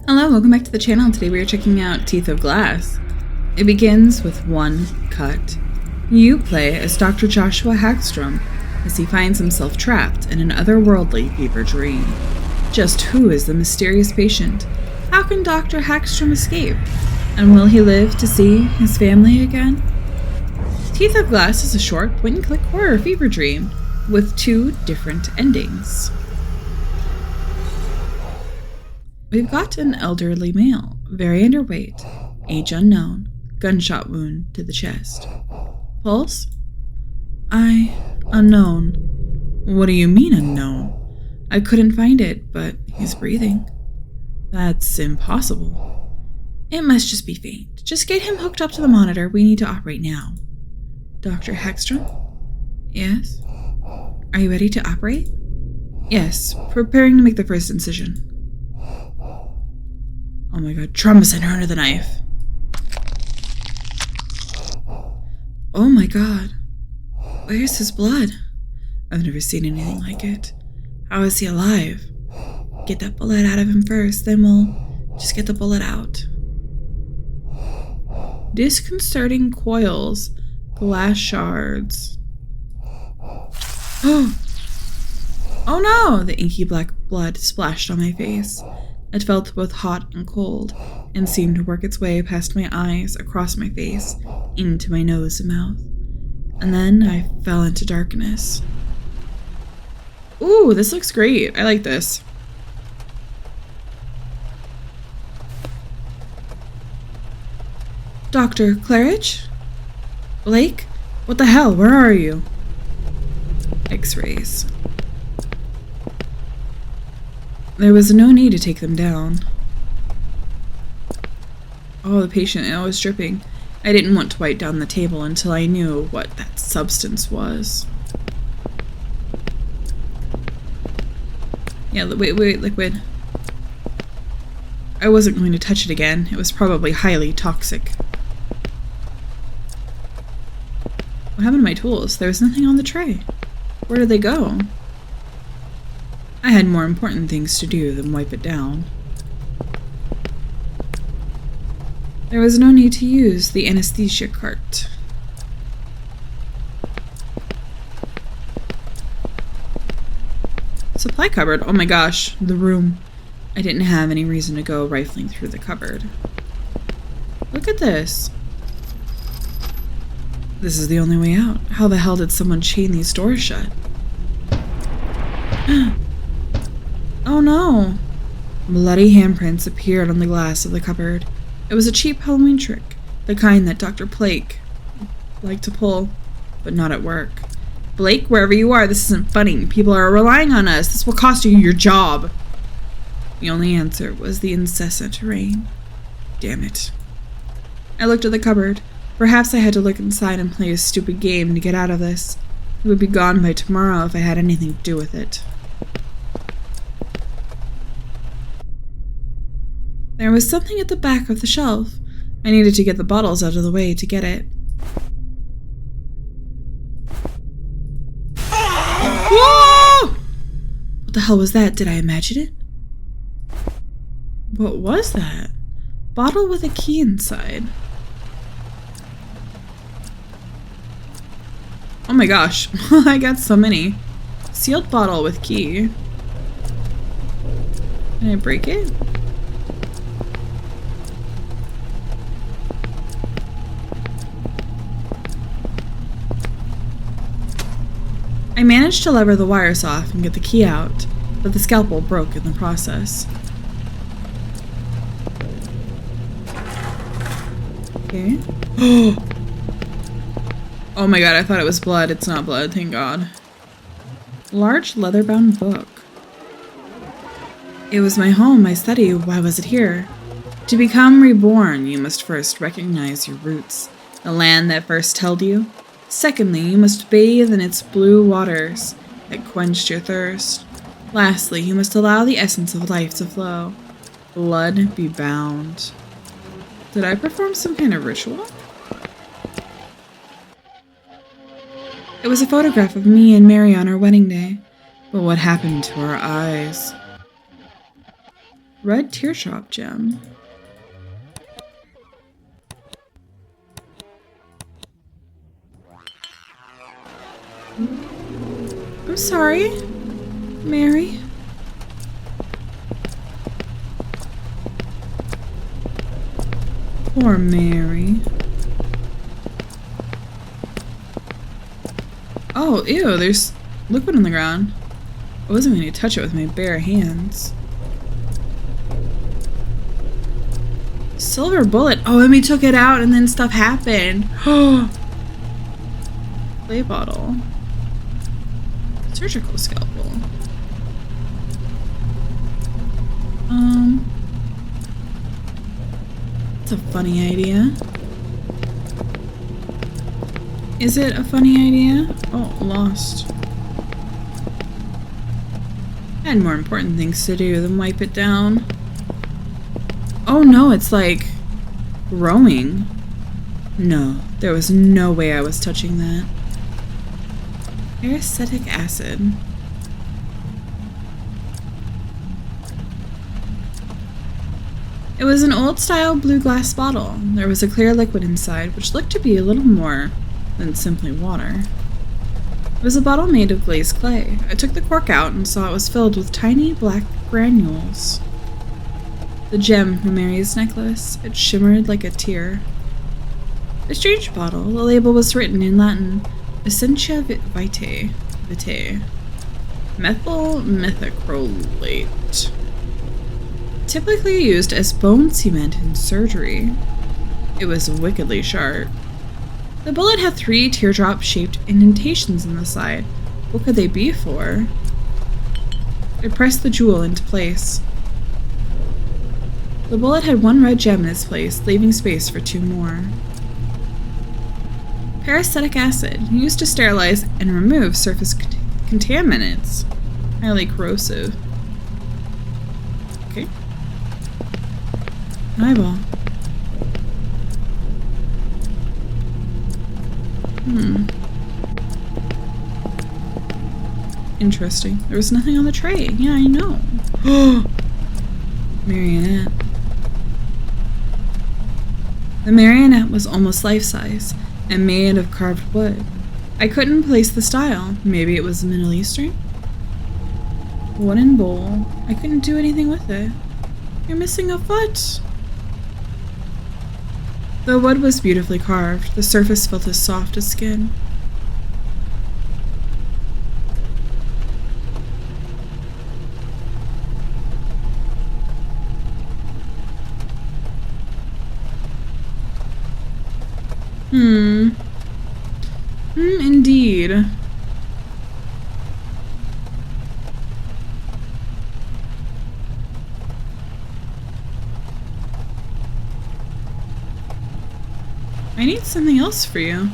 Hello, welcome back to the channel. Today we are checking out Teeth of Glass. It begins with one cut. You play as Dr. Joshua Hagstrom as he finds himself trapped in an otherworldly fever dream. Just who is the mysterious patient? How can Dr. Hagstrom escape? And will he live to see his family again? Teeth of Glass is a short point-and-click horror fever dream with two different endings. We've got an elderly male, very underweight, age unknown, gunshot wound to the chest. Pulse? Unknown. What do you mean unknown? I couldn't find it, but he's breathing. That's impossible. It must just be faint. Just get him hooked up to the monitor. We need to operate now. Dr. Hagstrom? Yes? Are you ready to operate? Yes, preparing to make the first incision. Oh my god, trauma sent her under the knife. Oh my god. Where's his blood? I've never seen anything like it. How is he alive? Get that bullet out of him first, then we'll just get the bullet out. Disconcerting coils. Glass shards. Oh no! The inky black blood splashed on my face. It felt both hot and cold, and seemed to work its way past my eyes, across my face, into my nose and mouth. And then I fell into darkness. Ooh, this looks great. I like this. Dr. Claridge? Blake? What the hell? Where are you? X-rays. There was no need to take them down. Oh, the patient, I was dripping. I didn't want to wipe down the table until I knew what that substance was. Yeah, wait, liquid. I wasn't going to touch it again. It was probably highly toxic. What happened to my tools? There was nothing on the tray. Where did they go? I had more important things to do than wipe it down. There was no need to use the anesthesia cart. Supply cupboard? Oh my gosh, the room. I didn't have any reason to go rifling through the cupboard. Look at this. This is the only way out. How the hell did someone chain these doors shut? Oh no! Bloody handprints appeared on the glass of the cupboard. It was a cheap Halloween trick, the kind that Dr. Blake liked to pull, but not at work. Blake, wherever you are, this isn't funny. People are relying on us. This will cost you your job. The only answer was the incessant rain. Damn it. I looked at the cupboard. Perhaps I had to look inside and play a stupid game to get out of this. It would be gone by tomorrow if I had anything to do with it. There was something at the back of the shelf. I needed to get the bottles out of the way to get it. Whoa! What the hell was that? Did I imagine it? What was that? Bottle with a key inside. Oh my gosh, I got so many. Sealed bottle with key. Can I break it? I managed to lever the wires off and get the key out, but the scalpel broke in the process. Okay. Oh my god, I thought it was blood. It's not blood, thank god. Large leather-bound book. It was my home, my study. Why was it here? To become reborn, you must first recognize your roots, the land that first held you. Secondly, you must bathe in its blue waters that quenched your thirst. Lastly, you must allow the essence of life to flow. Blood be bound. Did I perform some kind of ritual? It was a photograph of me and Mary on our wedding day. But what happened to our eyes? red teardrop gem. I'm sorry, Mary. Poor Mary. Oh, ew, there's liquid on the ground. I wasn't going to touch it with my bare hands. Silver bullet. Oh, and we took it out and then stuff happened. Oh. Clay bottle. Surgical scalpel. That's a funny idea. Is it a funny idea? Oh, lost. I had more important things to do than wipe it down. Oh no, it's like growing. No, there was no way I was touching that. Peracetic acid. It was an old-style blue glass bottle. There was a clear liquid inside, which looked to be a little more than simply water. It was a bottle made of glazed clay. I took the cork out and saw it was filled with tiny black granules. The gem from Mary's necklace. It shimmered like a tear. A strange bottle. The label was written in Latin. Essentia vitae. Methyl methacrolate. Typically used as bone cement in surgery. It was wickedly sharp. The bullet had 3 teardrop-shaped indentations in the side. What could they be for? I pressed the jewel into place. The bullet had 1 red gem in its place, leaving space for 2 more. Peracetic acid, used to sterilize and remove surface contaminants. Highly corrosive. Okay. Eyeball. Interesting. There was nothing on the tray. Yeah, I know. Marionette. The marionette was almost life-size and made of carved wood. I couldn't place the style. Maybe it was Middle Eastern? Wooden bowl. I couldn't do anything with it. You're missing a foot. The wood was beautifully carved. The surface felt as soft as skin. Indeed. I need something else for you.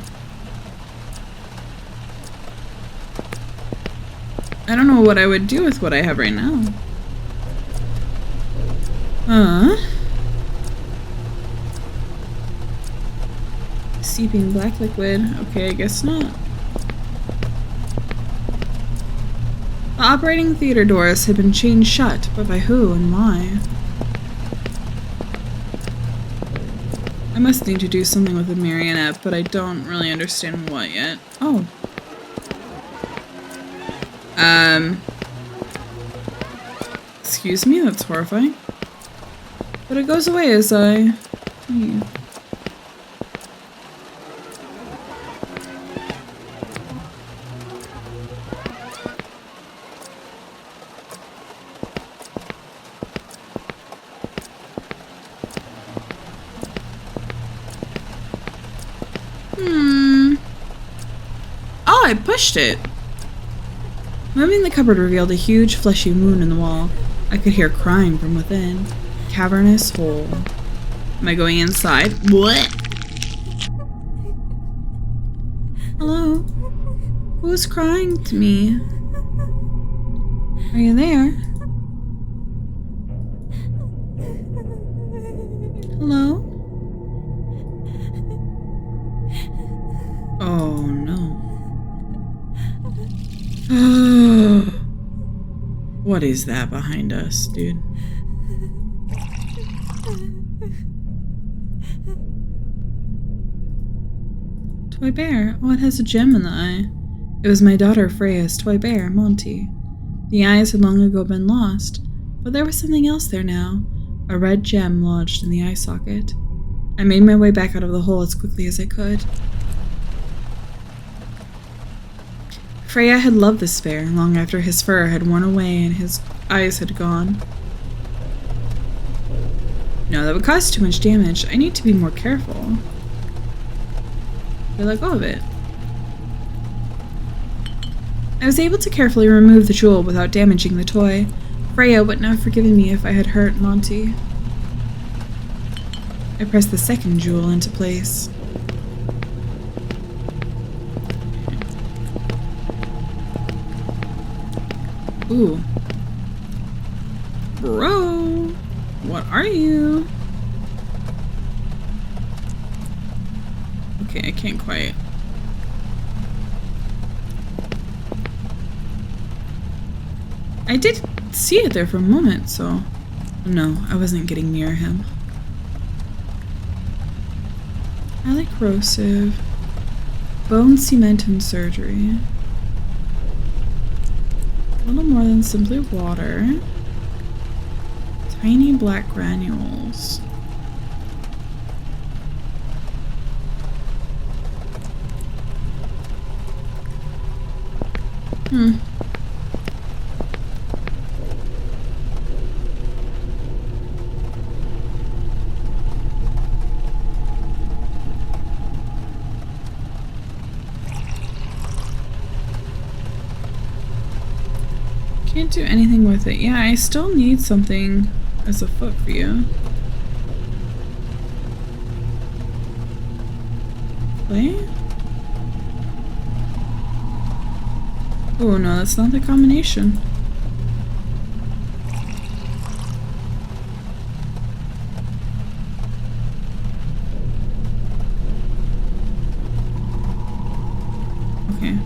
I don't know what I would do with what I have right now. Seeping black liquid. Okay, I guess not. The operating theater doors had been chained shut, but by who and why? I must need to do something with the marionette, but I don't really understand what yet. Oh. Excuse me, that's horrifying. But it goes away as I leave. Oh, I pushed it! Moving the cupboard revealed a huge fleshy wound in the wall. I could hear crying from within. Cavernous hole. Am I going inside? What? Hello? Who's crying to me? Are you there? Hello? Oh no. What is that behind us, dude? Toy bear. Oh, it has a gem in the eye. It was my daughter Freya's toy bear, Monty. The eyes had long ago been lost, but there was something else there now, a red gem lodged in the eye socket. I made my way back out of the hole as quickly as I could. Freya had loved this bear long after his fur had worn away and his eyes had gone. No, that would cause too much damage. I need to be more careful. I let go of it. I was able to carefully remove the jewel without damaging the toy. Freya wouldn't have forgiven me if I had hurt Monty. I pressed the second jewel into place. Ooh. Bro! What are you? Okay, I can't quite. I did see it there for a moment, so... No, I wasn't getting near him. Highly corrosive. Bone cement and surgery. A little more than simply water. Tiny black granules. Can't do anything with it. Yeah, I still need something as a foot for you. Play? Oh no, that's not the combination. Okay.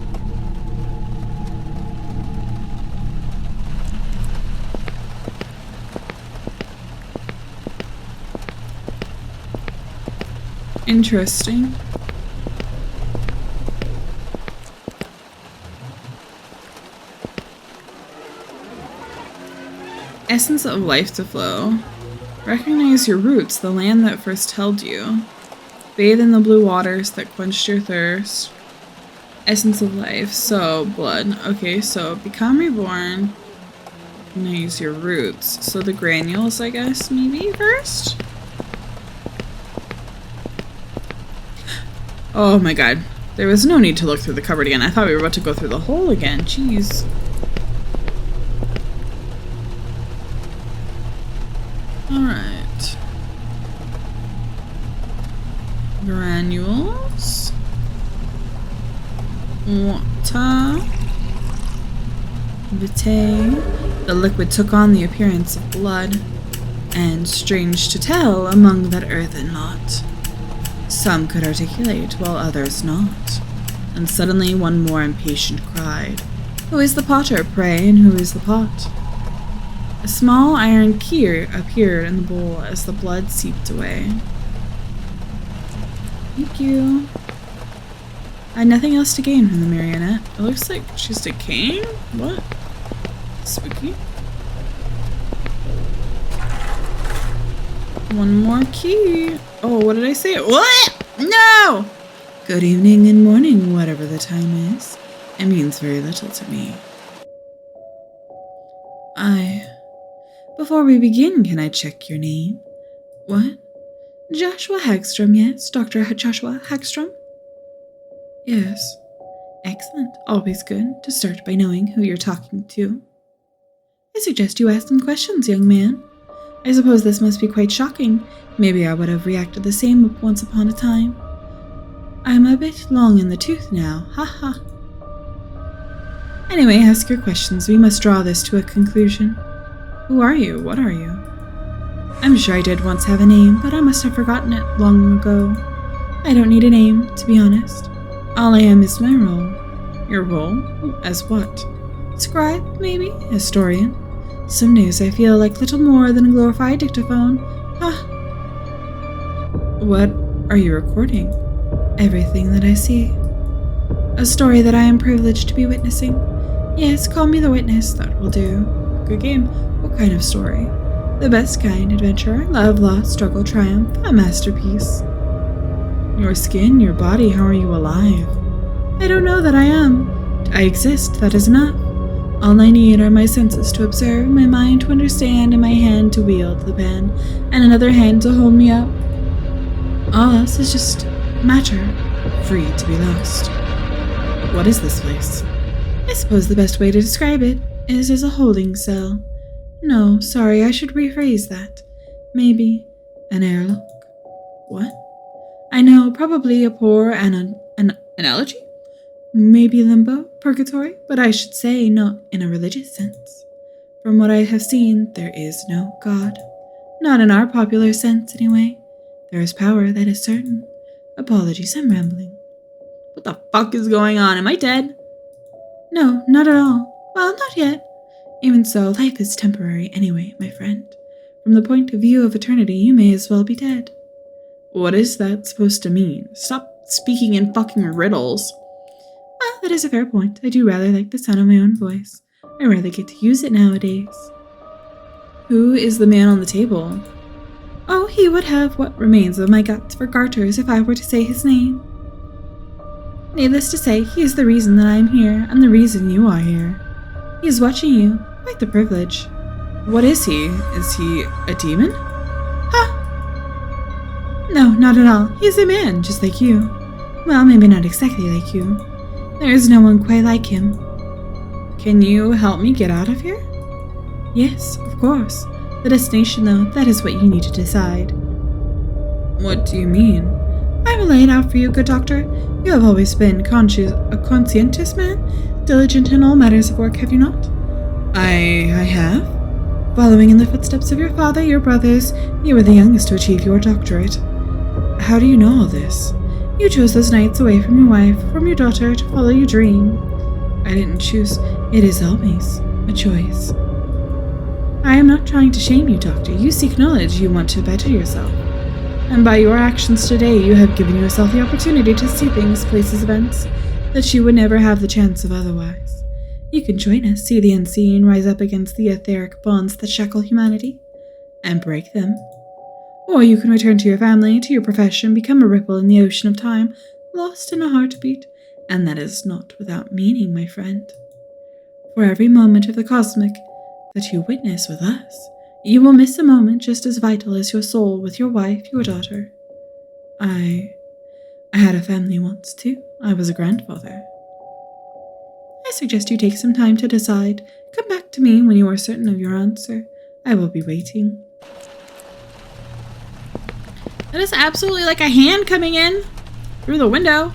Interesting. Essence of life to flow. Recognize your roots, the land that first held you. Bathe in the blue waters that quenched your thirst. Essence of life. So, blood. Okay, so become reborn. Recognize your roots. So the granules, I guess, maybe first? Oh my god. There was no need to look through the cupboard again. I thought we were about to go through the hole again. Jeez. Alright. Granules. Water. Vitae. The liquid took on the appearance of blood. And strange to tell, among that earthen lot. Some could articulate, while others not. And suddenly one more impatient cried, "Who is the potter, pray, and who is the pot?" A small iron key appeared in the bowl as the blood seeped away. Thank you. I had nothing else to gain from the marionette. It looks like she's decaying? What? Spooky. One more key. Oh, what did I say? What? No! Good evening and morning, whatever the time is. It means very little to me. Before we begin, can I check your name? What? Joshua Hagstrom, yes? Dr. Joshua Hagstrom? Yes. Excellent. Always good to start by knowing who you're talking to. I suggest you ask some questions, young man. I suppose this must be quite shocking. Maybe I would have reacted the same once upon a time. I'm a bit long in the tooth now, ha. Anyway, ask your questions. We must draw this to a conclusion. Who are you? What are you? I'm sure I did once have a name, but I must have forgotten it long ago. I don't need a name, to be honest. All I am is my role. Your role? As what? Scribe, maybe? Historian? Some days I feel like little more than a glorified dictaphone. What are you recording? Everything that I see. A story that I am privileged to be witnessing. Yes, call me the witness, that will do. Good game. What kind of story? The best kind, adventure, love, loss, struggle, triumph, a masterpiece. Your skin, your body, how are you alive? I don't know that I am. I exist, that is enough. All I need are my senses to observe, my mind to understand, and my hand to wield the pen, and another hand to hold me up. All else is just matter, free to be lost. What is this place? I suppose the best way to describe it is as a holding cell. No, sorry, I should rephrase that. Maybe an airlock. What? I know, probably a poor analogy? Maybe limbo, purgatory, but I should say not in a religious sense. From what I have seen, there is no God. Not in our popular sense, anyway. There is power, that is certain. Apologies, I'm rambling. What the fuck is going on? Am I dead? No, not at all. Well, not yet. Even so, life is temporary anyway, my friend. From the point of view of eternity, you may as well be dead. What is that supposed to mean? Stop speaking in fucking riddles. Well, that is a fair point. I do rather like the sound of my own voice. I rarely get to use it nowadays. Who is the man on the table? Oh, he would have what remains of my guts for garters if I were to say his name. Needless to say, he is the reason that I am here, and the reason you are here. He is watching you. Quite the privilege. What is he? Is he a demon? Ha! No, not at all. He is a man, just like you. Well, maybe not exactly like you. There is no one quite like him. Can you help me get out of here? Yes, of course. The destination, though, that is what you need to decide. What do you mean? I will lay it out for you, good doctor. You have always been a conscientious man, diligent in all matters of work, have you not? I have. Following in the footsteps of your father, your brothers, you were the youngest to achieve your doctorate. How do you know all this? You chose those nights away from your wife, from your daughter, to follow your dream. I didn't choose. It is always a choice. I am not trying to shame you, Doctor. You seek knowledge. You want to better yourself. And by your actions today, you have given yourself the opportunity to see things, places, events that you would never have the chance of otherwise. You can join us, see the unseen, rise up against the etheric bonds that shackle humanity, and break them. Or you can return to your family, to your profession, become a ripple in the ocean of time, lost in a heartbeat, and that is not without meaning, my friend. For every moment of the cosmic that you witness with us, you will miss a moment just as vital as your soul with your wife, your daughter. I had a family once, too. I was a grandfather. I suggest you take some time to decide. Come back to me when you are certain of your answer. I will be waiting. That is absolutely like a hand coming in through the window.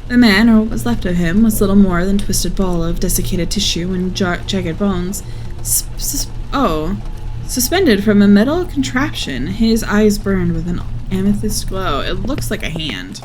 The man, or what was left of him, was little more than a twisted ball of desiccated tissue and jagged bones. Suspended from a metal contraption, his eyes burned with an amethyst glow. It looks like a hand.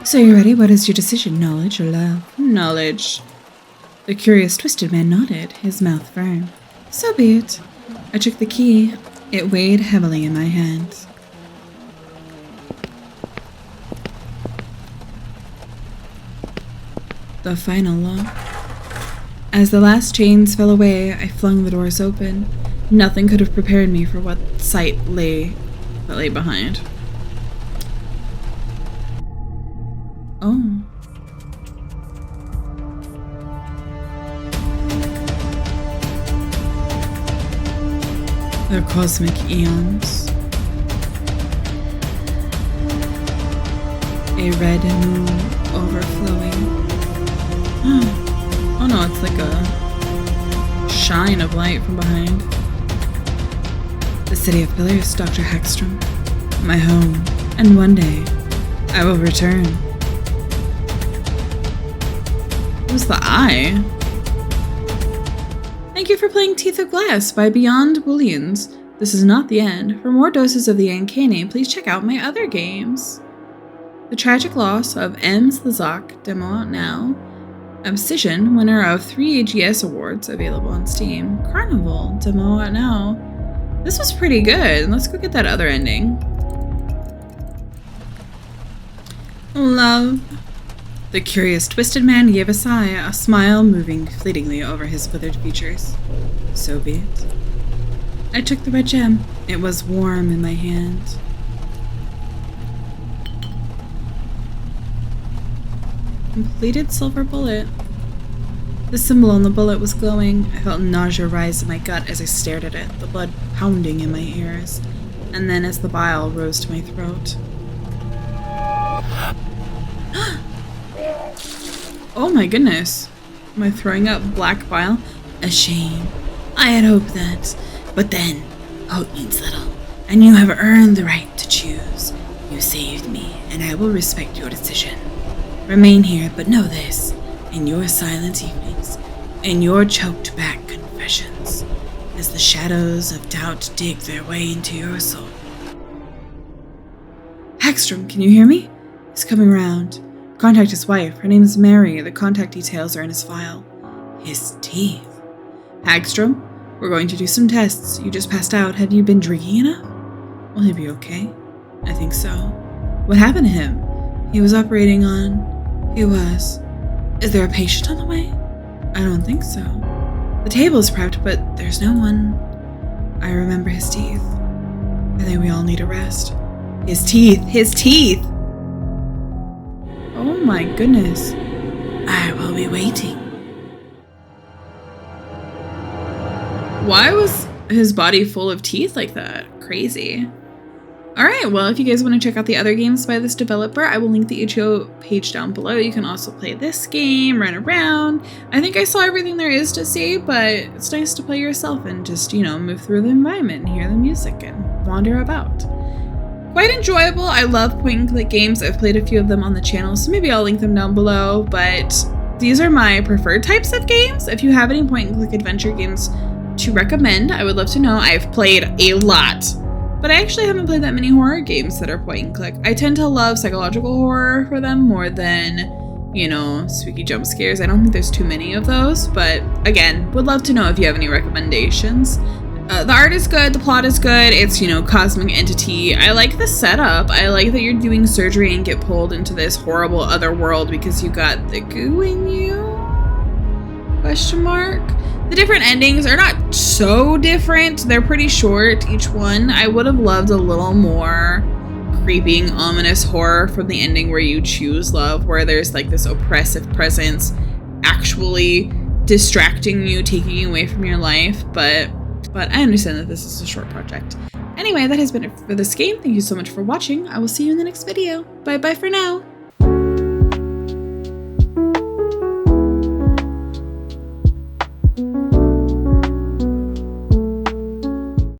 So you're ready? What is your decision? Knowledge or love? Knowledge. The curious twisted man nodded, his mouth firm. So be it. I took the key. It weighed heavily in my hands. The final lock. As the last chains fell away, I flung the doors open. Nothing could have prepared me for what sight lay behind. Oh. The cosmic eons. a red moon overflowing. Oh no, it's like a shine of light from behind. The City of Pillars, Dr. Hagstrom. My home, and one day, I will return. Who's the eye? Thank you for playing Teeth of Glass by Beyond Booleans. This is not the end. For more doses of the Uncanny, please check out my other games. The Tragic Loss of Ems Lazak, demo out now. Obsession, winner of 3 AGS awards, available on Steam. Carnival, demo out now. This was pretty good. Let's go get that other ending. Love. The curious twisted man gave a sigh, a smile moving fleetingly over his withered features. So be it. I took the red gem. It was warm in my hand. Completed silver bullet. The symbol on the bullet was glowing. I felt nausea rise in my gut as I stared at it, the blood pounding in my ears, and then as the bile rose to my throat. Oh my goodness. Am I throwing up black bile? A shame. I had hoped that. But then, hope means little, and you have earned the right to choose. You saved me, and I will respect your decision. Remain here, but know this, in your silent evenings, in your choked back confessions, as the shadows of doubt dig their way into your soul. Hagstrom, can you hear me? He's coming round. Contact his wife. Her name is Mary. The contact details are in his file. His teeth. Hagstrom? We're going to do some tests. You just passed out. Have you been drinking enough? Will he be okay? I think so. What happened to him? He was operating on... He was. Is there a patient on the way? I don't think so. The table is prepped, but there's no one. I remember his teeth. I think we all need a rest. His teeth! His teeth! Oh my goodness. I will be waiting. Why was his body full of teeth like that? Crazy. Alright, well, if you guys want to check out the other games by this developer, I will link the itch.io page down below. You can also play this game, run around. I think I saw everything there is to see, but it's nice to play yourself and just, you know, move through the environment and hear the music and wander about. Quite enjoyable. I love point-and-click games. I've played a few of them on the channel, so maybe I'll link them down below, but these are my preferred types of games. If you have any point-and-click adventure games to recommend, I would love to know. I've played a lot, but I actually haven't played that many horror games that are point and click. I tend to love psychological horror for them more than, you know, spooky jump scares. I don't think there's too many of those, but again, would love to know if you have any recommendations. The art is good, the plot is good, it's, you know, cosmic entity. I like the setup. I like that you're doing surgery and get pulled into this horrible other world because you got the goo in you? Question mark? The different endings are not so different. They're pretty short, each one. I would have loved a little more creeping, ominous horror from the ending where you choose love, where there's like this oppressive presence actually distracting you, taking you away from your life. But I understand that this is a short project. Anyway, that has been it for this game. Thank you so much for watching. I will see you in the next video. Bye bye for now.